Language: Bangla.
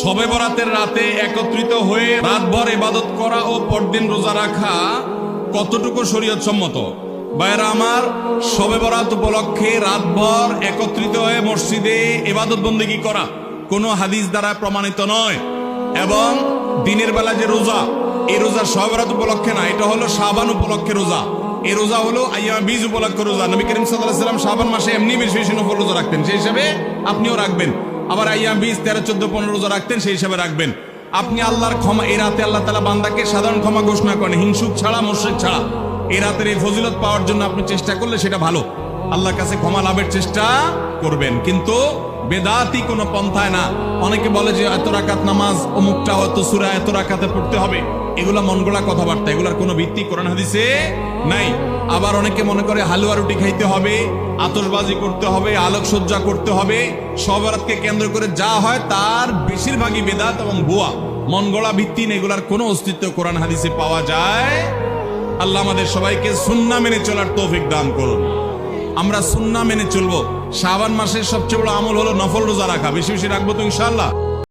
শবে বরাতের রাতে একত্রিত হয়ে রাতভর ইবাদত করা ও পরদিন রোজা রাখা কতটুকু শরীয়ত সম্মত? ভাইরা আমার, শবে বরাত উপলক্ষে রাতভর একত্রিত হয়ে মসজিদে ইবাদত বন্দেগী করা কোনো হাদিস দ্বারা প্রমাণিত নয়। এবং দিনের বেলা যে রোজা, এই রোজা শবে বরাত উপলক্ষে না, এটা হলো শাবান উপলক্ষে রোজা। এই রোজা হলো আইয়াম বীজ উপলক্ষে রোজা। নবী করিম সাল্লাল্লাহু আলাইহি ওয়াসাল্লাম শাবান মাসে এমনি বেশি বেশি নফল রোজা রাখতেন, সেই হিসাবে আপনিও রাখবেন। আবার আইয়াম বীজ 13, 14, 15 রোজা রাখতেন, সেই হিসাবে রাখবেন। আপনি আল্লাহর ক্ষমা, এই রাতে আল্লাহ তাআলা বান্দাকে সাধারণ ক্ষমা ঘোষণা করেন, হিংসুক ছাড়া, মুশরিক ছাড়া। এই রাতের এই ফজিলত পাওয়ার জন্য আপনি চেষ্টা করলে সেটা ভালো, আল্লাহর কাছে ক্ষমা লাভের চেষ্টা করবেন, কিন্তু বেদাতি কোনো পন্থায় না। অনেকে বলে যে এত রাকাত নামাজ, অমুকটা হয়তো সূরা এত রাকাতে পড়তে হবে, এগুলা মন গড়া কথাবার্তা, এগুলার কোনো ভিত্তি কোরআন হাদিসে নাই। আবার অনেকে মনে করে হালুয়া রুটি খাইতে হবে, আতশবাজি করতে হবে, আলোকসজ্জা করতে হবে। শবে বরাতকে কেন্দ্র করে যা হয় তার বেশিরভাগই বেদাত এবং ভুয়া, মন গড়া ভিত্তি নেই, এগুলার কোনো অস্তিত্ব কোরআন হাদিসে পাওয়া যায়। আল্লাহ আমাদের সবাইকে সুন্নাহ মেনে চলার তৌফিক দান করুন। আমরা সুন্নাহ মেনে চলবো। শাবান মাসের সবচেয়ে বড় আমল হলো নফল রোজা রাখা, বেশি বেশি রাখবো তো ইনশাআল্লাহ।